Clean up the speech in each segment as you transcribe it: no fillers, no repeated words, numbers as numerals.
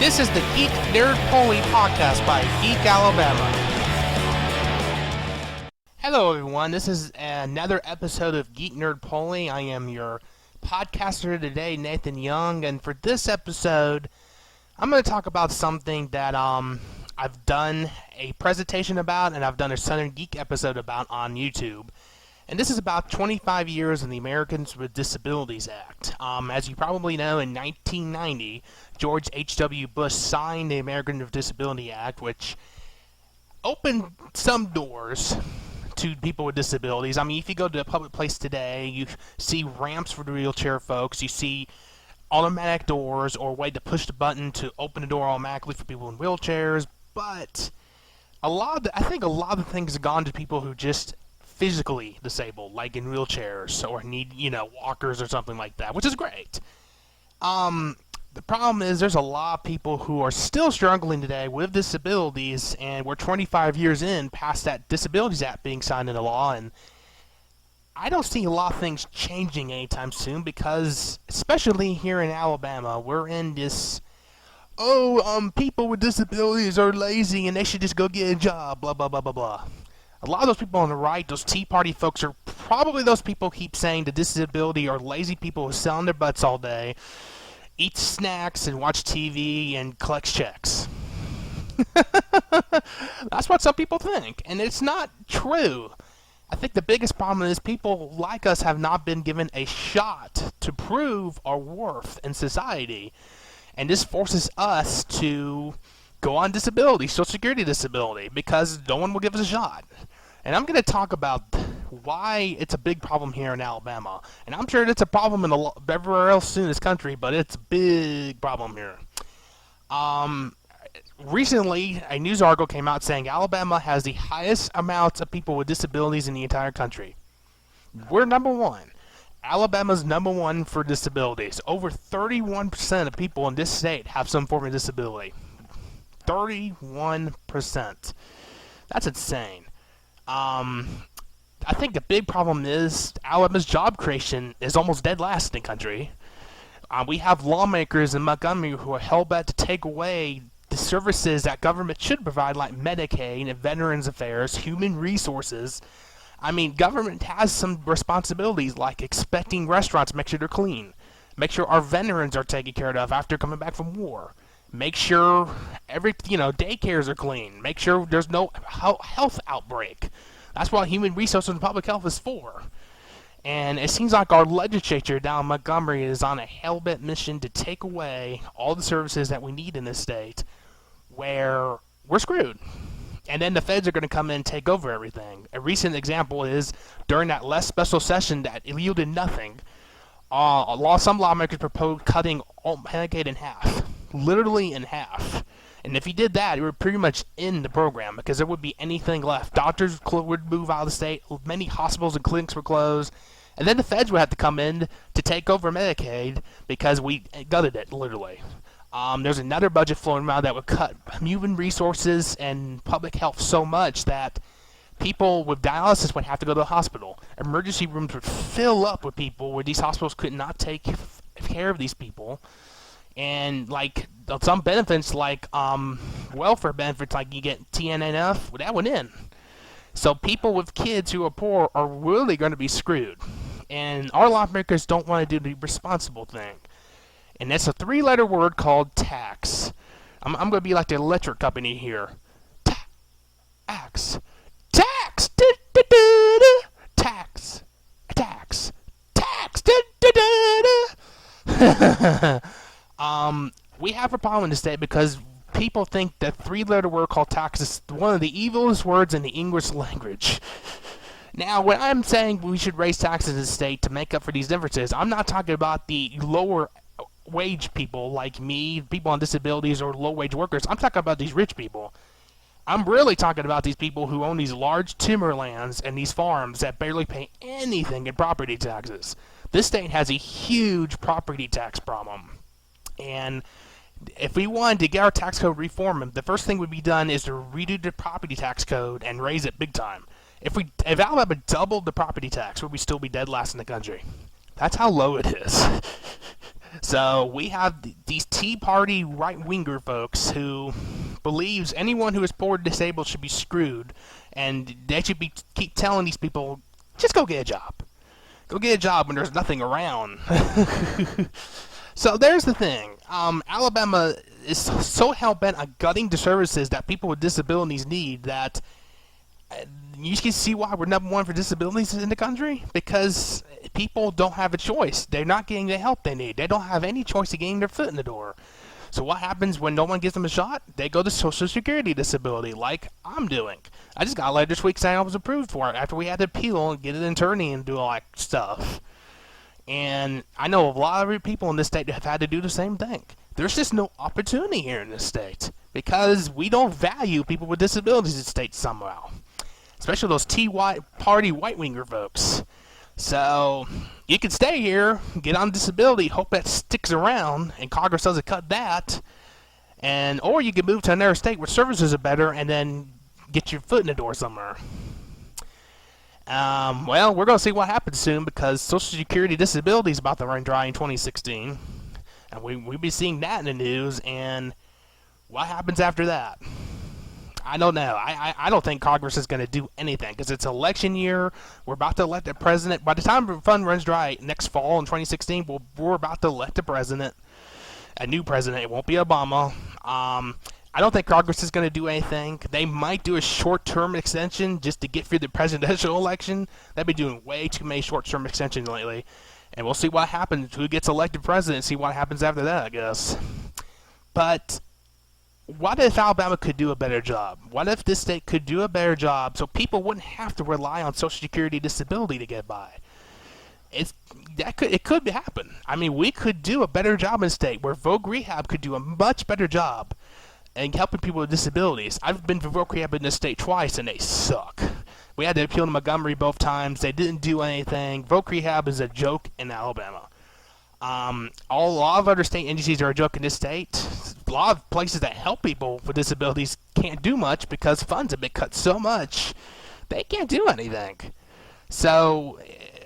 This is the GeekNerdPoly podcast by Geek Alabama. Hello everyone, this is another episode of GeekNerdPoly. I am your podcaster today, Nathan Young, and for this episode, I'm going to talk about something that I've done a presentation about and I've done a Southern Geek episode about on YouTube. And this is about 25 years in the Americans with Disabilities Act. As you probably know, in 1990, George H.W. Bush signed the Americans with Disability Act, which opened some doors to people with disabilities. I mean, if you go to a public place today, you see ramps for the wheelchair folks, you see automatic doors or a way to push the button to open the door automatically for people in wheelchairs, but I think a lot of things have gone to people who just physically disabled, like in wheelchairs or need, walkers or something like that, which is great. The problem is there's a lot of people who are still struggling today with disabilities, and we're 25 years in past that Disabilities Act being signed into law, and I don't see a lot of things changing anytime soon because, especially here in Alabama, we're in this, people with disabilities are lazy and they should just go get a job, blah, blah, blah, blah, blah. A lot of those people on the right, those Tea Party folks, are probably those people who keep saying the disability are lazy people who sit on their butts all day, eat snacks and watch TV and collect checks. That's what some people think, and it's not true. I think the biggest problem is people like us have not been given a shot to prove our worth in society, and this forces us to go on disability, Social Security disability, because no one will give us a shot. And I'm going to talk about why it's a big problem here in Alabama. And I'm sure it's a problem in everywhere else in this country, but it's a big problem here. Recently, a news article came out saying Alabama has the highest amounts of people with disabilities in the entire country. We're number one. Alabama's number one for disabilities. Over 31% of people in this state have some form of disability. 31%. That's insane. I think the big problem is Alabama's job creation is almost dead last in the country. We have lawmakers in Montgomery who are hell-bent to take away the services that government should provide, like Medicaid and Veterans Affairs, human resources. I mean, government has some responsibilities, like expecting restaurants to make sure they're clean, make sure our veterans are taken care of after coming back from war, make sure daycares are clean, make sure there's no health outbreak. That's what human resources and public health is for. And it seems like our legislature down in Montgomery is on a hell-bent mission to take away all the services that we need in this state, where we're screwed. And then the feds are going to come in and take over everything. A recent example is during that last special session that yielded nothing, some lawmakers proposed cutting Medicaid in half. Literally in half. And if you did that, you would pretty much end the program because there would be anything left. Doctors would move out of the state, many hospitals and clinics would close, and then the feds would have to come in to take over Medicaid because we gutted it, literally. There's another budget floating around that would cut human resources and public health so much that people with dialysis would have to go to the hospital. Emergency rooms would fill up with people where these hospitals could not take care of these people. And like some benefits, like welfare benefits, like you get TNNF, that went in. So people with kids who are poor are really going to be screwed. And our lawmakers don't want to do the responsible thing. And that's a three-letter word called tax. I'm going to be like the electric company here. Tax. Tax. Tax. Tax. Tax. We have a problem in the state because people think that three-letter word called tax is one of the evilest words in the English language. Now, when I'm saying we should raise taxes in the state to make up for these differences, I'm not talking about the lower wage people like me, people on disabilities, or low-wage workers. I'm talking about these rich people. I'm really talking about these people who own these large timberlands and these farms that barely pay anything in property taxes. This state has a huge property tax problem. And if we wanted to get our tax code reformed, the first thing would be done is to redo the property tax code and raise it big time. If Alabama doubled the property tax, would we still be dead last in the country? That's how low it is. So we have these Tea Party right-winger folks who believes anyone who is poor or disabled should be screwed, and they should be keep telling these people, just go get a job. Go get a job when there's nothing around. So there's the thing. Alabama is so hell-bent on gutting the services that people with disabilities need that you can see why we're #1 for disabilities in the country, because people don't have a choice. They're not getting the help they need. They don't have any choice of getting their foot in the door. So what happens when no one gives them a shot? They go to Social Security disability, like I'm doing. I just got a letter this week saying I was approved for it after we had to appeal and get an attorney and do all that stuff. And I know a lot of people in this state have had to do the same thing. There's just no opportunity here in this state because we don't value people with disabilities in the state somehow. Especially those Tea Party white-winger folks. So, you can stay here, get on disability, hope that sticks around, and Congress doesn't cut that. Or you can move to another state where services are better and then get your foot in the door somewhere. Well, we're going to see what happens soon because Social Security disability is about to run dry in 2016. And we'll be seeing that in the news, and what happens after that? I don't know. I don't think Congress is going to do anything because it's election year. We're about to elect a president. By the time the fund runs dry next fall in 2016, we're about to elect a president, a new president. It won't be Obama. I don't think Congress is going to do anything. They might do a short-term extension just to get through the presidential election. They've been doing way too many short-term extensions lately. And we'll see what happens. Who gets elected president, see what happens after that, I guess. But what if Alabama could do a better job? What if this state could do a better job so people wouldn't have to rely on Social Security disability to get by? It could happen. I mean, we could do a better job in the state where Vogue Rehab could do a much better job in helping people with disabilities. I've been to Vogue Rehab in this state twice, and they suck. We had to appeal to Montgomery both times. They didn't do anything. Vogue Rehab is a joke in Alabama. A lot of other state agencies are a joke in this state. A lot of places that help people with disabilities can't do much because funds have been cut so much. They can't do anything. So,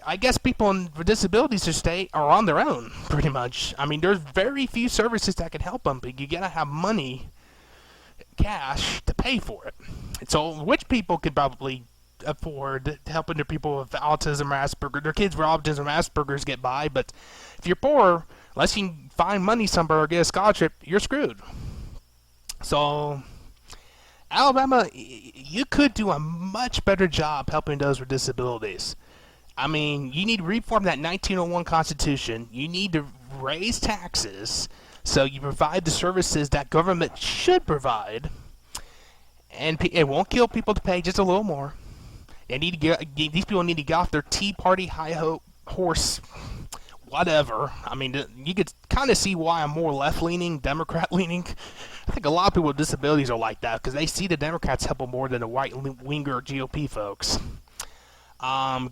I guess people with disabilities in the state are on their own, pretty much. I mean, there's very few services that can help them, but you gotta have money, cash, to pay for it. And so, rich people could probably afford helping their people with autism or Asperger's, their kids with autism or Asperger's get by, but if you're poor, unless you can find money somewhere or get a scholarship, you're screwed. So, Alabama, you could do a much better job helping those with disabilities. I mean, you need to reform that 1901 Constitution. You need to raise taxes so you provide the services that government should provide, and it won't kill people to pay just a little more. These people need to get off their Tea Party high horse, whatever. I mean, you could kind of see why I'm more left-leaning, Democrat-leaning. I think a lot of people with disabilities are like that because they see the Democrats help them more than the right-winger GOP folks.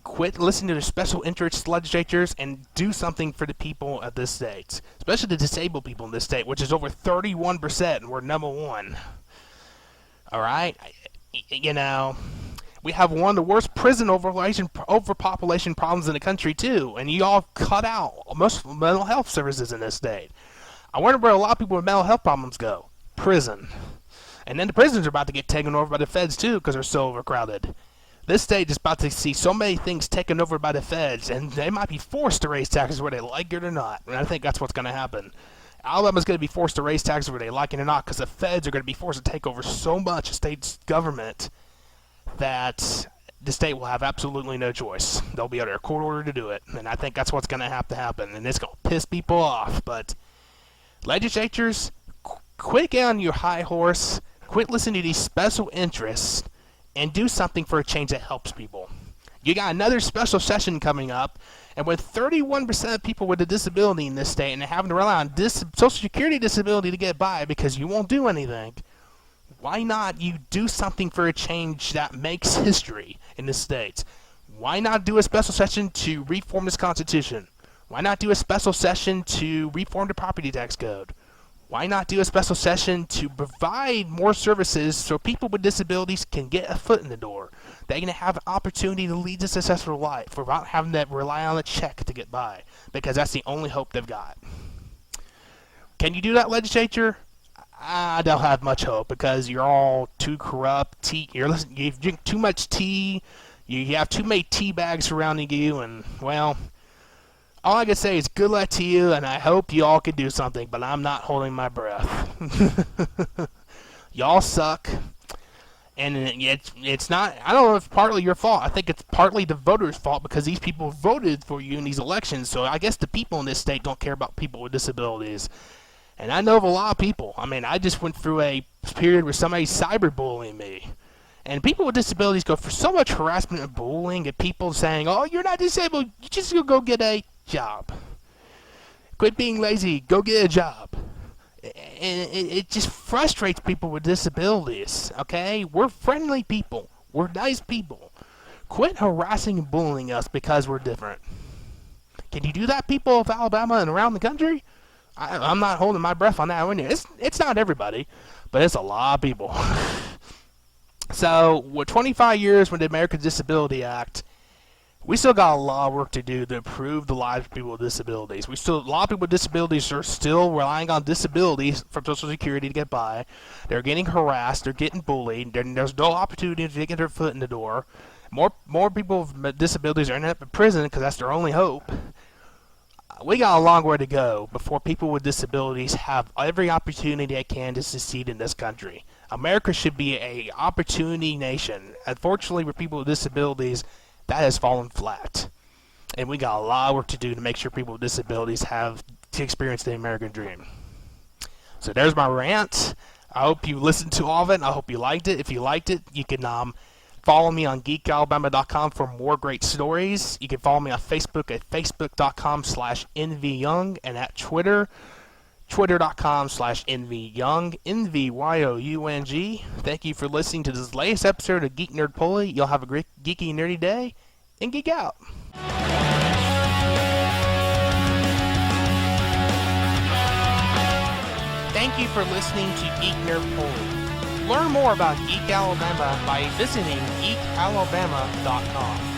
Quit listening to the special interest legislatures and do something for the people of this state, especially the disabled people in this state, which is over 31%, and we're #1. All right, you know, we have one of the worst prison overpopulation problems in the country too, and you all cut out most mental health services in this state. I wonder where a lot of people with mental health problems go. Prison. And then the prisons are about to get taken over by the feds too because they're so overcrowded. This state is about to see so many things taken over by the feds, and they might be forced to raise taxes whether they like it or not. And I think that's what's going to happen. Alabama's going to be forced to raise taxes whether they like it or not because the feds are going to be forced to take over so much of state's government that the state will have absolutely no choice. They'll be under a court order to do it, and I think that's what's going to have to happen, and it's going to piss people off. But legislatures, quit getting on your high horse, quit listening to these special interests, and do something for a change that helps people. You got another special session coming up, and with 31% of people with a disability in this state and having to rely on Social Security disability to get by because you won't do anything, why not you do something for a change that makes history in this state? Why not do a special session to reform this Constitution? Why not do a special session to reform the property tax code? Why not do a special session to provide more services so people with disabilities can get a foot in the door? They're going to have an opportunity to lead a successful life without having to rely on a check to get by, because that's the only hope they've got. Can you do that, legislature? I don't have much hope because you're all too corrupt. You drink too much tea. You have too many tea bags surrounding you, and, well, all I can say is good luck to you, and I hope you all can do something, but I'm not holding my breath. Y'all suck. And it's not, I don't know if it's partly your fault. I think it's partly the voters' fault because these people voted for you in these elections. So I guess the people in this state don't care about people with disabilities. And I know of a lot of people. I mean, I just went through a period where somebody's cyberbullying me. And people with disabilities go for so much harassment and bullying and people saying, oh, you're not disabled, you just go get a job. Quit being lazy, go get a job. And it just frustrates people with disabilities, okay? We're friendly people. We're nice people. Quit harassing and bullying us because we're different. Can you do that, people of Alabama and around the country? I'm not holding my breath on that one. It's not everybody, but it's a lot of people. So, with 25 years with the Americans Disability Act, we still got a lot of work to do to improve the lives of people with disabilities. A lot of people with disabilities are still relying on disabilities from Social Security to get by. They're getting harassed. They're getting bullied. There's no opportunity to get their foot in the door. More people with disabilities are ending up in prison because that's their only hope. We got a long way to go before people with disabilities have every opportunity they can to succeed in this country. America should be an opportunity nation. Unfortunately, for people with disabilities, that has fallen flat. And we got a lot of work to do to make sure people with disabilities have to experience the American dream. So there's my rant. I hope you listened to all of it. I hope you liked it. If you liked it, you can follow me on geekalabama.com for more great stories. You can follow me on Facebook at facebook.com/NVYoung and at Twitter, twitter.com/NVYoung, NVYOUNG. Thank you for listening to this latest episode of Geek Nerd Poly. You'll have a great geeky nerdy day and geek out. Thank you for listening to Geek Nerd Poly. Learn more about Geek Alabama by visiting geekalabama.com.